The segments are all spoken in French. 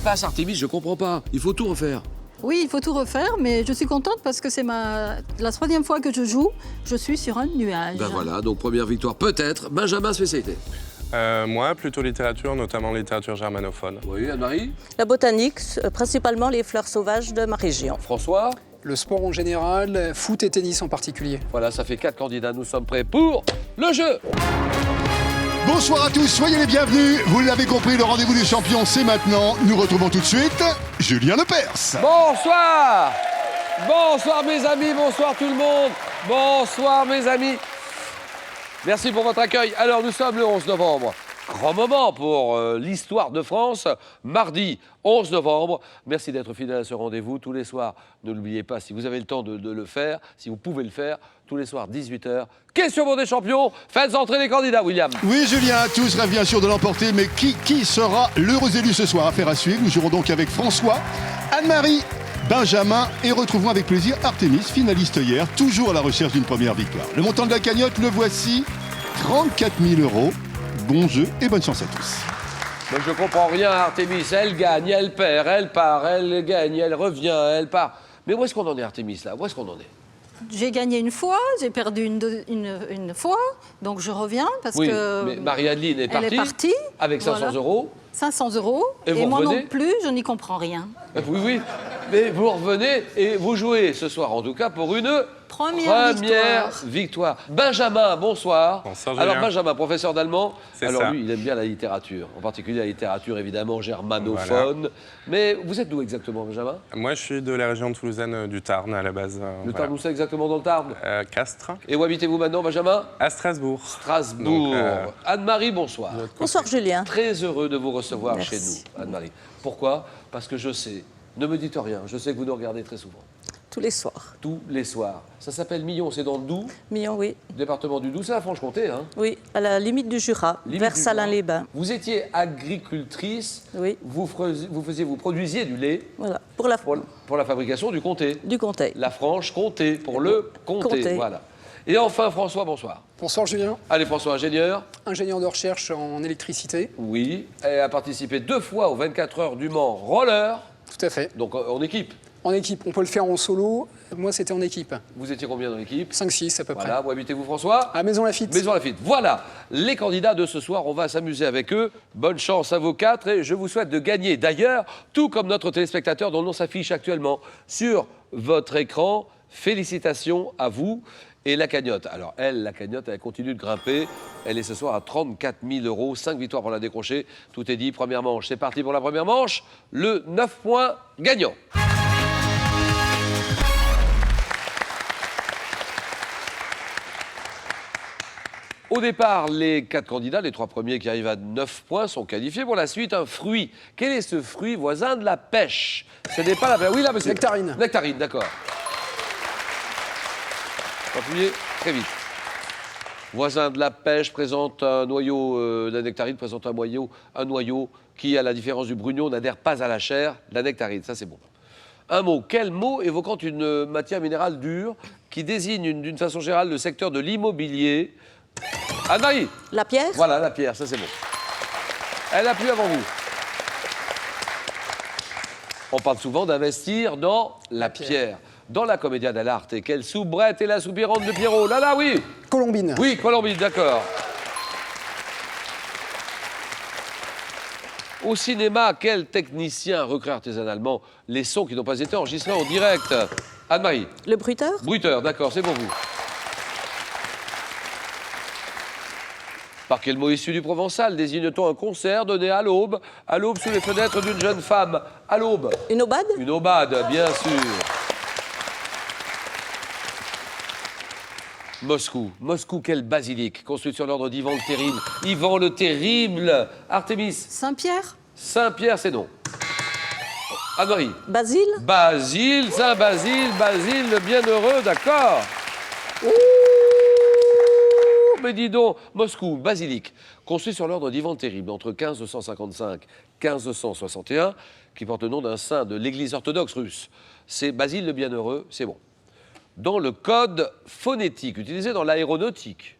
passe, Artémis? Je comprends pas. Il faut tout refaire. Oui, il faut tout refaire, mais je suis contente parce que c'est la 3e fois que je joue. Je suis sur un nuage. Ben voilà, donc première victoire peut-être. Benjamin, spécialité. Moi, plutôt littérature, notamment littérature germanophone. Oui, Anne-Marie? La botanique, principalement les fleurs sauvages de ma région. François? Le sport en général, foot et tennis en particulier. Voilà, ça fait 4 candidats. Nous sommes prêts pour le jeu. Bonsoir à tous, soyez les bienvenus. Vous l'avez compris, le rendez-vous des champions, c'est maintenant. Nous retrouvons tout de suite Julien Lepers. Bonsoir. Bonsoir mes amis, bonsoir tout le monde. Bonsoir mes amis. Merci pour votre accueil. Alors, nous sommes le 11 novembre. Grand moment pour l'histoire de France. Mardi 11 novembre. Merci d'être fidèle à ce rendez-vous tous les soirs. Ne l'oubliez pas, si vous avez le temps de le faire, si vous pouvez le faire, tous les soirs, 18h. Question pour des champions. Faites entrer les candidats, William. Oui, Julien, tous rêvent bien sûr de l'emporter, mais qui sera l'heureux élu ce soir? Affaire à suivre. Nous jouerons donc avec François, Anne-Marie, Benjamin et retrouvons avec plaisir Artémis, finaliste hier, toujours à la recherche d'une première victoire. Le montant de la cagnotte, le voici, 34 000 €. Bon jeu et bonne chance à tous. Mais je comprends rien, Artémis. Elle gagne, elle perd, elle part, elle gagne, elle revient, elle part. Mais où est-ce qu'on en est, Artémis, là? Où est-ce qu'on en est? J'ai gagné une fois, j'ai perdu une fois, donc je reviens parce Oui, que mais Marie-Adeline est elle partie, est partie avec 500 voilà. €. 500 €. Et vous moi revenez non plus, je n'y comprends rien. Oui, oui. Mais vous revenez et vous jouez ce soir, en tout cas, pour une Première victoire. Benjamin, bonsoir. Bonsoir, Julien. Alors, Benjamin, professeur d'allemand. C'est Alors, ça. lui, il aime bien la littérature. En particulier la littérature, évidemment, germanophone. Voilà. Mais vous êtes d'où exactement, Benjamin? Moi, je suis de la région toulousaine du Tarn, à la base. Le Tarn, où c'est exactement dans le Tarn? Castres. Et où habitez-vous maintenant, Benjamin? À Strasbourg. Strasbourg. Donc, Anne-Marie, bonsoir. Bonsoir Julien. Très heureux de vous recevoir Merci. chez nous, Anne-Marie. Pourquoi? Parce que je sais, ne me dites rien, je sais que vous nous regardez très souvent. Tous les soirs. Tous les soirs. Ça s'appelle Millon, c'est dans le Doubs, Million, oui. département du Doubs, c'est la Franche-Comté, hein? Oui, à la limite du Jura, Limite vers du Salins-les-Bains. Vous étiez agricultrice, Oui. vous produisiez du lait Voilà, pour la pour la fabrication du comté. du Comté. La Franche-Comté, pour le comté, Comté. voilà. Et enfin, François, bonsoir. Bonsoir Julien, Allez, François, ingénieur. ingénieur de recherche en électricité. Oui, et a participé 2 fois aux 24 heures du Mans roller, Tout à fait. donc en équipe. En équipe, on peut le faire en solo. Moi, c'était en équipe. Vous étiez combien dans l'équipe? 5-6 à peu près. Voilà, où habitez-vous, François? À Maison Lafitte. Maison Lafitte. Voilà, les candidats de ce soir, on va s'amuser avec eux. Bonne chance à vos 4 et je vous souhaite de gagner. D'ailleurs, tout comme notre téléspectateur dont le nom s'affiche actuellement sur votre écran, félicitations à vous. Et la cagnotte, alors elle, la cagnotte, elle continue de grimper. Elle est ce soir à 34 000 €, 5 victoires pour la décrocher. Tout est dit, première manche. C'est parti pour la première manche. Le 9 points gagnant. Au départ, les 4 candidats, les 3 premiers qui arrivent à 9 points, sont qualifiés. Pour la suite, un fruit. Quel est ce fruit voisin de la pêche? Ce n'est pas la pêche. Oui, là, monsieur. Nectarine. Nectarine, d'accord. Appuyez très vite. Voisin de la pêche présente un noyau, la nectarine présente un noyau qui, à la différence du brugnon, n'adhère pas à la chair. La nectarine, ça c'est bon. Un mot. Quel mot évoquant une matière minérale dure qui désigne d'une façon générale le secteur de l'immobilier? Anne-Marie. La pierre. Voilà, la pierre, ça c'est bon. Elle a plu avant vous. On parle souvent d'investir dans la pierre. Dans la Commedia dell'arte, quelle soubrette est la soupirante de Pierrot? Là, là, oui. Colombine. Oui, Colombine, d'accord. Au cinéma, quel technicien recrée artisanalement les sons qui n'ont pas été enregistrés en direct? Anne-Marie. Le bruiteur. Bruiteur, d'accord, c'est pour vous. Par quel mot issu du provençal désigne-t-on un concert donné à l'aube sous les fenêtres d'une jeune femme? À l'aube. Une aubade. Une aubade, bien sûr. Moscou. Moscou, quelle basilique, construite sur l'ordre d'Ivan le Terrible. Ivan le Terrible. Artémis. Saint-Pierre. Saint-Pierre, c'est non. Anne-Marie. Basile. Basile, Saint-Basile, Basile le bienheureux, d'accord. Ouh, mais dis donc, Moscou, basilique, construit sur l'ordre d'Ivan le Terrible entre 1555 et 1561, qui porte le nom d'un saint de l'église orthodoxe russe. C'est Basile le bienheureux, c'est bon. Dans le code phonétique utilisé dans l'aéronautique,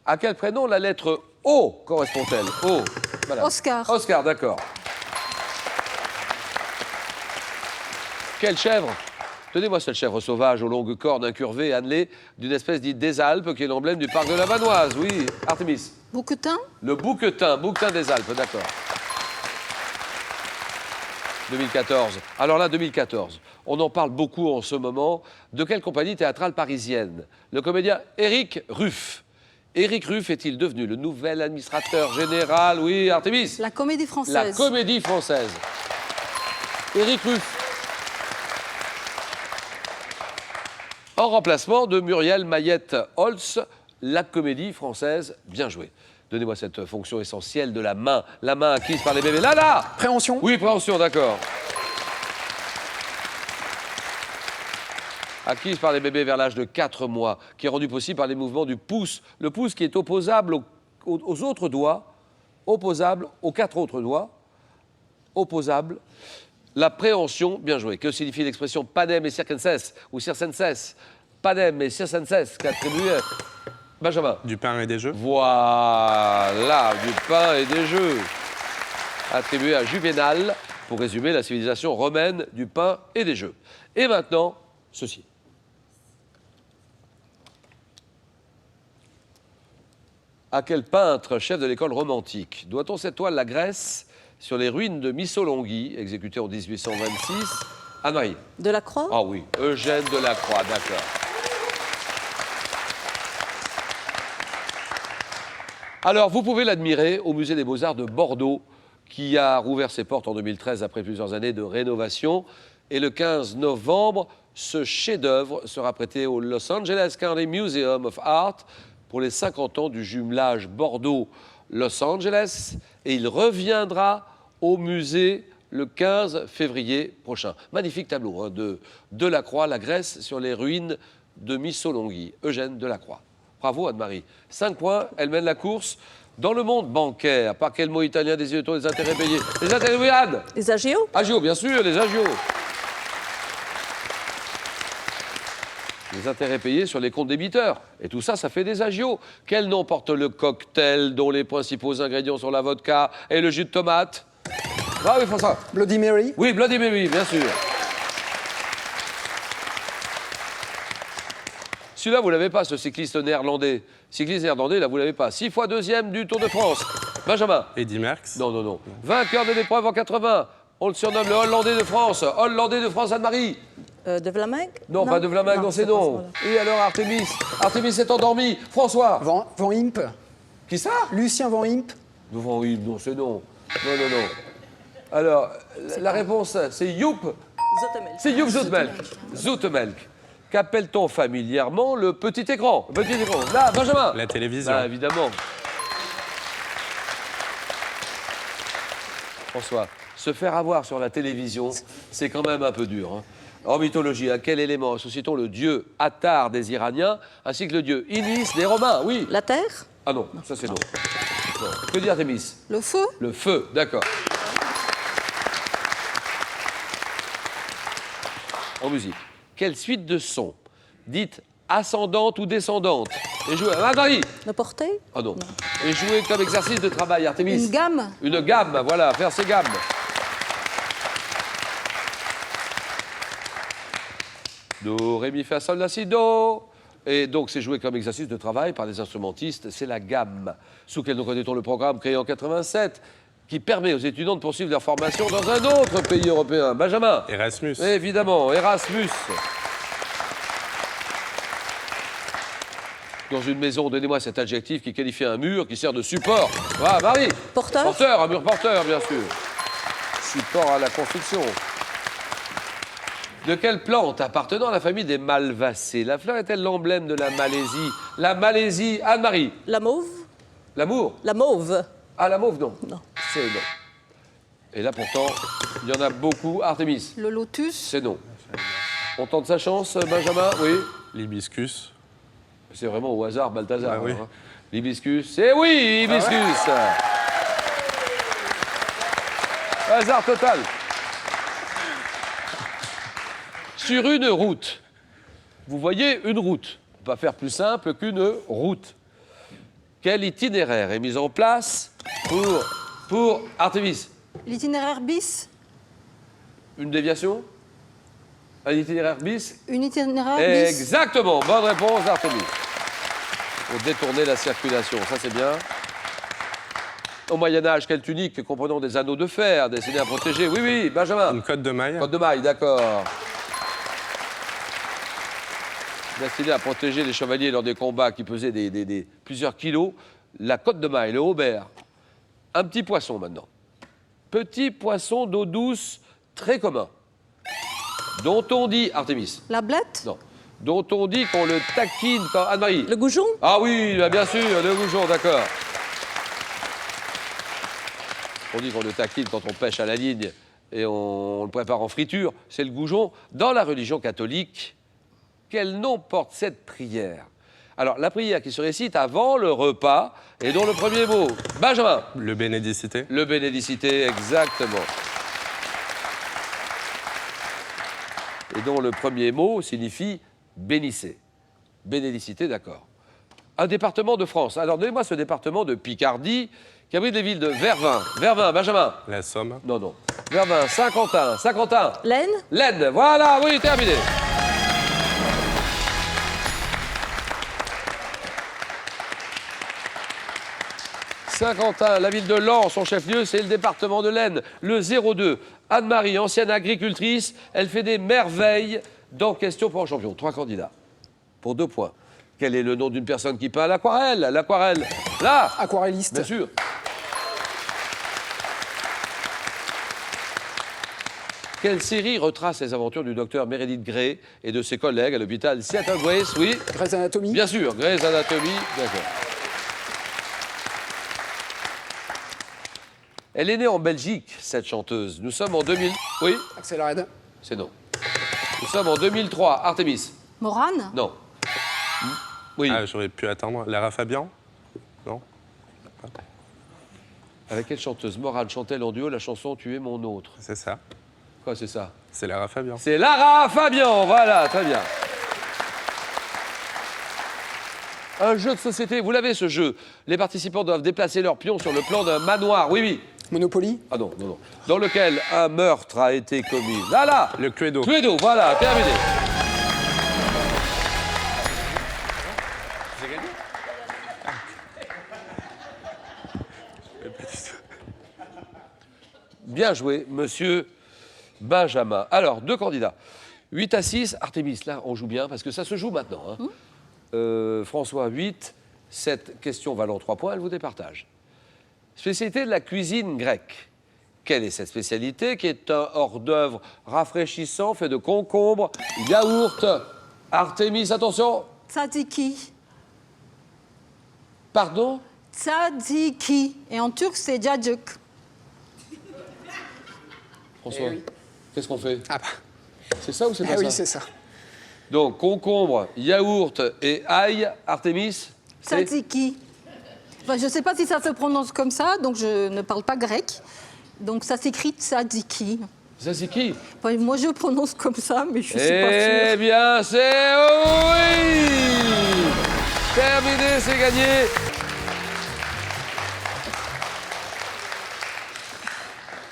à quel prénom la lettre O correspond-elle? O. Voilà. Oscar. Oscar, d'accord. Quelle chèvre? Tenez-moi cette chèvre sauvage aux longues cornes incurvées, annelée d'une espèce dite des Alpes, qui est l'emblème du parc de la Vanoise. Oui, Artémis. Bouquetin. Le bouquetin des Alpes, d'accord. 2014. Alors là, 2014. On en parle beaucoup en ce moment. De quelle compagnie théâtrale parisienne? Le comédien Éric Ruff. Éric Ruff est-il devenu le nouvel administrateur général? Oui, Artémis. La Comédie Française. La Comédie Française. Éric Ruff. En remplacement de Muriel Mayette-Holtz, la Comédie Française. Bien joué. Donnez-moi cette fonction essentielle de la main acquise par les bébés. Là Préhension. Oui, préhension, d'accord. Acquise par les bébés vers l'âge de 4 mois, qui est rendue possible par les mouvements du pouce. Le pouce qui est opposable aux autres doigts, opposable aux 4 autres doigts, opposable. La préhension, bien joué. Que signifie l'expression panem et circenses ou circenses? Panem et circenses, qu'attribue Benjamin. Du pain et des jeux. Voilà, du pain et des jeux. Attribué à Juvénal, pour résumer la civilisation romaine du pain et des jeux. Et maintenant, ceci. À quel peintre, chef de l'école romantique, doit-on cette toile La Grèce sur les ruines de Missolonghi, exécutée en 1826? Anne-Marie. Delacroix. Ah oui, Eugène Delacroix, d'accord. Alors, vous pouvez l'admirer au Musée des Beaux-Arts de Bordeaux, qui a rouvert ses portes en 2013 après plusieurs années de rénovation. Et le 15 novembre, ce chef-d'œuvre sera prêté au Los Angeles County Museum of Art pour les 50 ans du jumelage Bordeaux-Los Angeles. Et il reviendra au musée le 15 février prochain. Magnifique tableau hein, de Delacroix, La Grèce sur les ruines de Missolonghi. Eugène Delacroix. Bravo Anne-Marie. 5 points, elle mène la course. Dans le monde bancaire, par quel mot italien désigne-t-on les intérêts payés? Les intérêts, oui, Anne. Les agios. Agios, bien sûr, les agios. Les intérêts payés sur les comptes débiteurs. Et tout ça, ça fait des agios. Quel nom porte le cocktail dont les principaux ingrédients sont la vodka et le jus de tomate? Ah oui, François. Bloody Mary. Oui, Bloody Mary, bien sûr. Celui-là, vous ne l'avez pas, ce cycliste néerlandais. Cycliste néerlandais, là, vous ne l'avez pas. 6 fois deuxième du Tour de France. Benjamin. Eddy Merckx. Non, non, non. Vainqueur de l'épreuve en 80. On le surnomme le Hollandais de France. Hollandais de France, Anne-Marie. De Vlaminck. Non, pas de Vlaminck, non, c'est non. Et alors, Artémis? Artémis est endormi. François. Van Imp. Qui ça? Lucien Van Imp. Van Imp, non, c'est non. Non, non, non. Alors, la réponse, c'est Joep. Zoetemelk. C'est Joep Zoetemelk. Zoetemelk. Qu'appelle-t-on familièrement le petit écran? Petit écran. Là, Benjamin. La télévision. Bah, évidemment. François, se faire avoir sur la télévision, c'est quand même un peu dur. Hein. En mythologie, à quel élément associe-t-on le dieu Attar des Iraniens ainsi que le dieu Inis des Romains? Oui. La terre. Ah non, ça c'est non. Non. Que dit Artémis? Le feu. Le feu, d'accord. En musique, quelle suite de sons, dites ascendante ou descendante, est jouée... Ah, Marie. Le porter. Ah non. Est jouée comme exercice de travail, Artémis? Une gamme. Une gamme, voilà, faire ses gammes. Do, ré, mi, fa, sol, la, si, do. Et donc, c'est joué comme exercice de travail par les instrumentistes, c'est la gamme. Sous quel nom connaît-on le programme créé en 87 qui permet aux étudiants de poursuivre leur formation dans un autre pays européen? Benjamin. Erasmus. Évidemment, Erasmus. Dans une maison, donnez-moi cet adjectif qui qualifie un mur qui sert de support. Ah, Marie. Porteur. Porteur, un mur porteur, bien sûr. Support à la construction. De quelle plante appartenant à la famille des Malvacées la fleur est-elle l'emblème de la Malaisie? La Malaisie, Anne-Marie. La mauve. L'amour? La mauve. Ah, la mauve, non. Non. C'est non. Et là, pourtant, il y en a beaucoup. Artémis, Le lotus. c'est non. On tente sa chance, Benjamin? Oui. L'hibiscus. C'est vraiment au hasard, Balthazar. Ah oui. Hein. L'hibiscus, c'est oui, hibiscus. Hasard total. Sur une route, vous voyez une route. On peut pas faire plus simple qu'une route. Quel itinéraire est mis en place pour Artémis? L'itinéraire bis. Une déviation? Un itinéraire bis. Une itinéraire bis. Exactement, bonne réponse d'Artemis. Pour détourner la circulation, ça c'est bien. Au Moyen-Âge, quelle tunique comprenant des anneaux de fer destinés à protéger? Oui, oui, Benjamin. Une cotte de maille. Côte de maille, d'accord. Destiné à protéger les chevaliers lors des combats qui pesaient plusieurs kilos. La côte de maille, le haubert. Un petit poisson maintenant. Petit poisson d'eau douce très commun. Dont on dit, Artémis. La blette. Non. Dont on dit qu'on le taquine quand... Anne-Marie. Le goujon? Ah oui, bien sûr, le goujon, d'accord. On dit qu'on le taquine quand on pêche à la ligne et on le prépare en friture. C'est le goujon. Dans la religion catholique, quel nom porte cette prière? Alors, la prière qui se récite avant le repas et dont le premier mot, Benjamin. Le bénédicité. Le bénédicité, exactement. Et dont le premier mot signifie bénissez. Bénédicité, d'accord. Un département de France. Alors, donnez-moi ce département de Picardie qui abrite les villes de Vervins. Vervins, Benjamin. La Somme. Non, non. Vervins, Saint-Quentin. Saint-Quentin. L'Aisne? L'Aisne, voilà, oui, terminé. Saint-Quentin, la ville de Lens, son chef-lieu, c'est le département de l'Aisne. Le 02, Anne-Marie, ancienne agricultrice, elle fait des merveilles dans Question pour un champion. 3 candidats, pour 2 points. Quel est le nom d'une personne qui peint à l'aquarelle? L'aquarelle, là, Aquarelliste. bien sûr. Quelle série retrace les aventures du docteur Meredith Grey et de ses collègues à l'hôpital Seattle Grace? Oui, Grey's Anatomy. bien sûr, Grey's Anatomy, d'accord. Elle est née en Belgique, cette chanteuse. Nous sommes en 2000... Oui, Axel Red. c'est non. Nous sommes en 2003. Artemis? Morane. Non. Oui, Ah, j'aurais pu attendre. Lara Fabian. Non. avec quelle chanteuse Morane chante-t-elle en duo la chanson Tu es mon autre? C'est ça. Quoi, c'est ça? C'est Lara Fabian. C'est Lara Fabian, voilà, très bien. Un jeu de société, vous l'avez ce jeu. Les participants doivent déplacer leurs pions sur le plan d'un manoir, oui, oui. Monopoly. Ah non, non, non. Dans lequel un meurtre a été commis. Là, là. Le Cluedo. Cluedo, voilà, terminé. Bien joué, monsieur Benjamin. Alors, 2 candidats. 8 à 6, Artémis, là, on joue bien, parce que ça se joue maintenant. Hein. François, 8. Cette question valant 3 points, elle vous départage. Spécialité de la cuisine grecque. Quelle est cette spécialité qui est un hors-d'œuvre rafraîchissant, fait de concombre, yaourt? Artémis, attention. Tzatziki. Pardon? Tzatziki. Et en turc, c'est cacık. François, Eh oui. qu'est-ce qu'on fait? Ah bah. C'est ça ou c'est Ah pas ça? oui, c'est ça. Donc, concombre, yaourt et ail, Artémis, c'est... Tzatziki. Enfin, je ne sais pas si ça se prononce comme ça, donc je ne parle pas grec. Donc ça s'écrit tzatziki. Ça, c'est qui? Enfin, moi, je prononce comme ça, mais je ne suis pas sûre. Eh bien, c'est oui! Terminé, c'est gagné.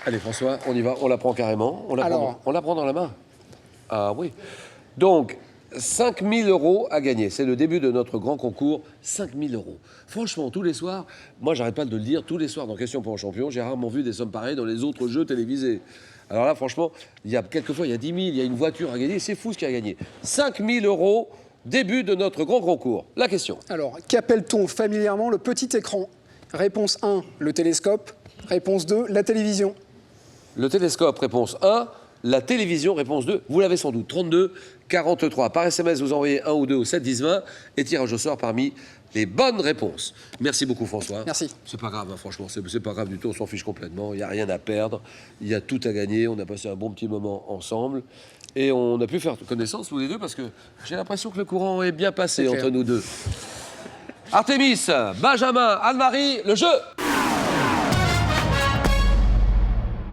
Allez, François, on y va, on la prend carrément. On la prend dans la main. Ah oui. Donc, 5 000 € à gagner. C'est le début de notre grand concours. 5 000 €. Franchement, tous les soirs, moi, j'arrête pas de le dire, tous les soirs dans Question pour un champion, j'ai rarement vu des sommes pareilles dans les autres jeux télévisés. Alors là, franchement, quelquefois, il y a 10 000, il y a une voiture à gagner. C'est fou ce qu'il y a gagné. 5 000 €, début de notre grand concours. La question. Alors, qu'appelle-t-on familièrement le petit écran? Réponse 1, le télescope. Réponse 2, la télévision. Le télescope, réponse 1. La télévision, réponse 2. Vous l'avez sans doute. 32 43. Par SMS, vous envoyez 1 ou 2 au 7 10 20 et tirage au sort parmi les bonnes réponses. Merci beaucoup, François. Merci. C'est pas grave, hein, franchement. C'est pas grave du tout. On s'en fiche complètement. Il n'y a rien à perdre. Il y a tout à gagner. On a passé un bon petit moment ensemble. Et on a pu faire connaissance, tous les deux, parce que j'ai l'impression que le courant est bien passé C'est entre clair. nous deux. Artémis, Benjamin, Anne-Marie, le jeu!